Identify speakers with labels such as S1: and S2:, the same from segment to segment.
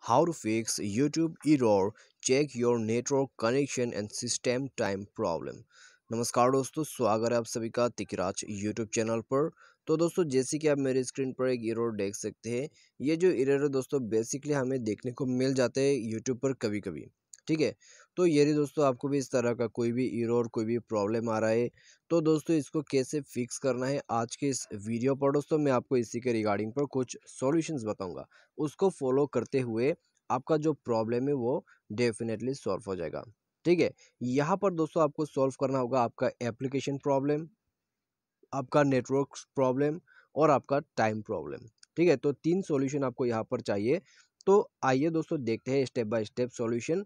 S1: How to fix YouTube error, check your network connection and system time problem। नमस्कार दोस्तों, स्वागत है आप सभी का तिकराज YouTube चैनल पर। तो दोस्तों, जैसे कि आप मेरे स्क्रीन पर एक एरर देख सकते हैं। ये जो एरर है दोस्तों, बेसिकली हमें देखने को मिल जाते हैं YouTube पर कभी कभी। ठीक है, तो यदि दोस्तों आपको भी इस तरह का कोई भी एरर, कोई भी प्रॉब्लम आ रहा है, तो दोस्तों इसको कैसे फिक्स करना है, आज के इस वीडियो पर दोस्तों मैं आपको इसी के रिगार्डिंग पर कुछ सॉल्यूशंस बताऊंगा। उसको फॉलो करते हुए आपका जो प्रॉब्लम है वो डेफिनेटली सॉल्व हो जाएगा। ठीक है, यहाँ पर दोस्तों आपको सॉल्व करना होगा आपका एप्लीकेशन प्रॉब्लम, आपका नेटवर्क प्रॉब्लम और आपका टाइम प्रॉब्लम। ठीक है, तो 3 सॉल्यूशन आपको यहाँ पर चाहिए। तो आइए दोस्तों देखते हैं स्टेप बाय स्टेप सॉल्यूशन।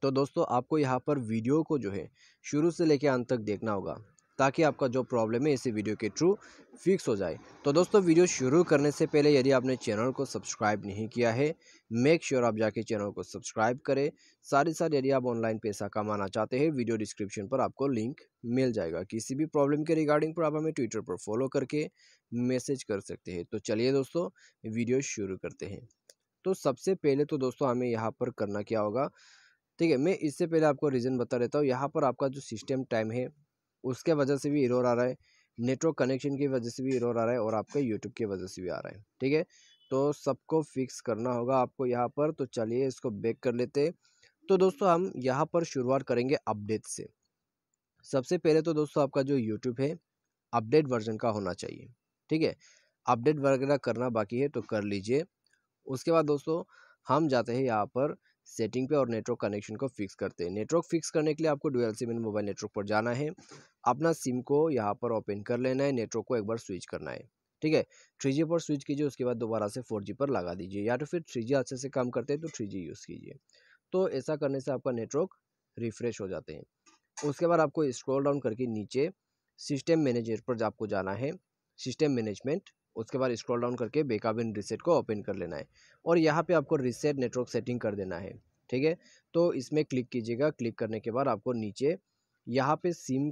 S1: तो दोस्तों आपको यहाँ पर वीडियो को जो है शुरू से लेकर अंत तक देखना होगा, ताकि आपका जो प्रॉब्लम है इसी वीडियो के थ्रू फिक्स हो जाए। तो दोस्तों, वीडियो शुरू करने से पहले यदि आपने चैनल को सब्सक्राइब नहीं किया है, मेक श्योर आप जाके चैनल को सब्सक्राइब करें। साथ ही साथ यदि आप ऑनलाइन पैसा कमाना चाहते हैं, वीडियो डिस्क्रिप्शन पर आपको लिंक मिल जाएगा। किसी भी प्रॉब्लम के रिगार्डिंग पर आप हमें ट्विटर पर फॉलो करके मैसेज कर सकते हैं। तो चलिए दोस्तों, वीडियो शुरू करते हैं। तो सबसे पहले तो दोस्तों हमें यहाँ पर करना क्या होगा। ठीक है, मैं इससे पहले आपको रीज़न बता देता हूँ। यहाँ पर आपका जो सिस्टम टाइम है उसके वजह से भी एरर आ रहा है, नेटवर्क कनेक्शन की वजह से भी एरर आ रहा है और आपका यूट्यूब की वजह से भी आ रहा है। ठीक है, तो सबको फिक्स करना होगा आपको यहाँ पर। तो चलिए इसको बैक कर लेते हैं। तो दोस्तों हम यहाँ पर शुरुआत करेंगे अपडेट से। सबसे पहले तो दोस्तों आपका जो यूट्यूब है अपडेट वर्जन का होना चाहिए। ठीक है, अपडेट वगैरह करना बाकी है तो कर लीजिए। उसके बाद दोस्तों हम जाते हैं यहाँ पर सेटिंग पे और नेटवर्क कनेक्शन को फिक्स करते हैं। नेटवर्क फिक्स करने के लिए आपको डुअल सिम मोबाइल नेटवर्क पर जाना है, अपना सिम को यहाँ पर ओपन कर लेना है, नेटवर्क को एक बार स्विच करना है। ठीक है, 3G पर स्विच कीजिए, उसके बाद दोबारा से 4G पर लगा दीजिए, या तो फिर 3G अच्छे से काम करते हैं तो 3G यूज़ कीजिए। तो ऐसा करने से आपका नेटवर्क रिफ्रेश हो जाते हैं। उसके बाद आपको स्क्रॉल डाउन करके नीचे सिस्टम मैनेजर पर आपको जाना है, सिस्टम मैनेजमेंट। उसके बाद स्क्रॉल डाउन करके बैकअप एंड रीसेट को ओपन कर लेना है और यहाँ पे आपको रीसेट नेटवर्क सेटिंग कर देना है। ठीक है, तो इसमें क्लिक कीजिएगा। क्लिक करने के बाद आपको नीचे यहाँ पे सिम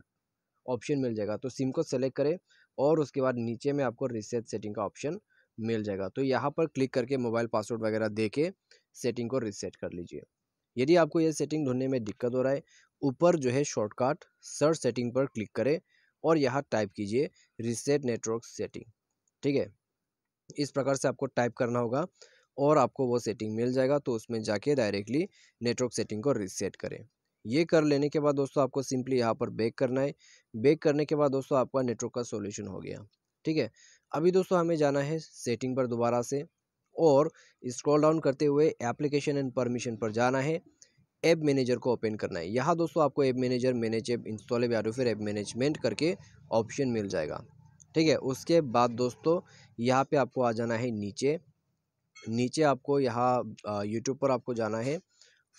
S1: ऑप्शन मिल जाएगा, तो सिम को सेलेक्ट करें और उसके बाद नीचे में आपको रीसेट सेटिंग का ऑप्शन मिल जाएगा। तो यहाँ पर क्लिक करके मोबाइल पासवर्ड वगैरह दे के सेटिंग को रीसेट कर लीजिए। यदि आपको ये सेटिंग ढूंढने में दिक्कत हो रहा है, ऊपर जो है शॉर्टकट सर्च सेटिंग पर क्लिक करें और यहाँ टाइप कीजिए रीसेट नेटवर्क सेटिंग। ठीक है, इस प्रकार से आपको टाइप करना होगा और आपको वो सेटिंग मिल जाएगा। तो उसमें जाके डायरेक्टली नेटवर्क सेटिंग को रीसेट करें। ये कर लेने के बाद दोस्तों आपको सिंपली यहाँ पर बैक करना है। बैक करने के बाद दोस्तों आपका नेटवर्क का सॉल्यूशन हो गया। ठीक है, अभी दोस्तों हमें जाना है सेटिंग पर दोबारा से और स्क्रॉल डाउन करते हुए एप्लीकेशन एंड परमिशन पर जाना है। ऐप मैनेजर को ओपन करना है। यहाँ दोस्तों आपको app manager, manage app, install या तो फिर ऐप मैनेजमेंट करके ऑप्शन मिल जाएगा। ठीक है, उसके बाद दोस्तों यहाँ पे आपको आ जाना है नीचे। नीचे आपको यहाँ यूट्यूब पर आपको जाना है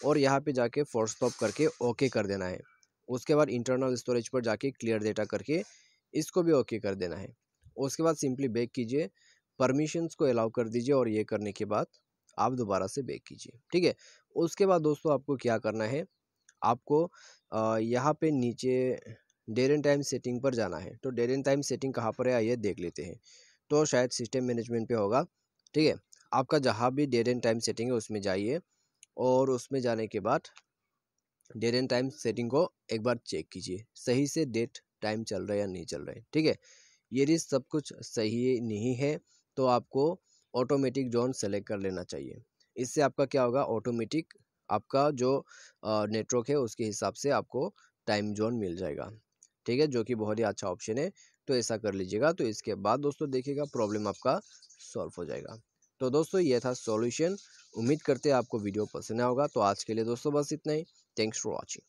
S1: और यहाँ पे जाके फोर्स स्टॉप करके ओके कर देना है। उसके बाद इंटरनल स्टोरेज पर जाके क्लियर डेटा करके इसको भी ओके कर देना है। उसके बाद सिंपली बैक कीजिए, परमिशंस को अलाउ कर दीजिए और ये करने के बाद आप दोबारा से बैक कीजिए। ठीक है, उसके बाद दोस्तों आपको क्या करना है, आपको यहाँ पे नीचे डेट एंड टाइम सेटिंग पर जाना है। तो डेट एंड टाइम सेटिंग कहाँ पर है आइए देख लेते हैं। तो शायद सिस्टम मैनेजमेंट पे होगा। ठीक है, आपका जहाँ भी डेट एंड टाइम सेटिंग है उसमें जाइए और उसमें जाने के बाद डेट एंड टाइम सेटिंग को एक बार चेक कीजिए, सही से डेट टाइम चल रहा है या नहीं चल रहा है। ठीक है, यदि सब कुछ सही नहीं है तो आपको ऑटोमेटिक जोन सेलेक्ट कर लेना चाहिए। इससे आपका क्या होगा, ऑटोमेटिक आपका जो नेटवर्क है उसके हिसाब से आपको टाइम जोन मिल जाएगा। ठीक है, जो कि बहुत ही अच्छा ऑप्शन है। तो ऐसा कर लीजिएगा। तो इसके बाद दोस्तों देखिएगा प्रॉब्लम आपका सॉल्व हो जाएगा। तो दोस्तों ये था सॉल्यूशन। उम्मीद करते हैं आपको वीडियो पसंद आया होगा। तो आज के लिए दोस्तों बस इतना ही। Thanks for watching.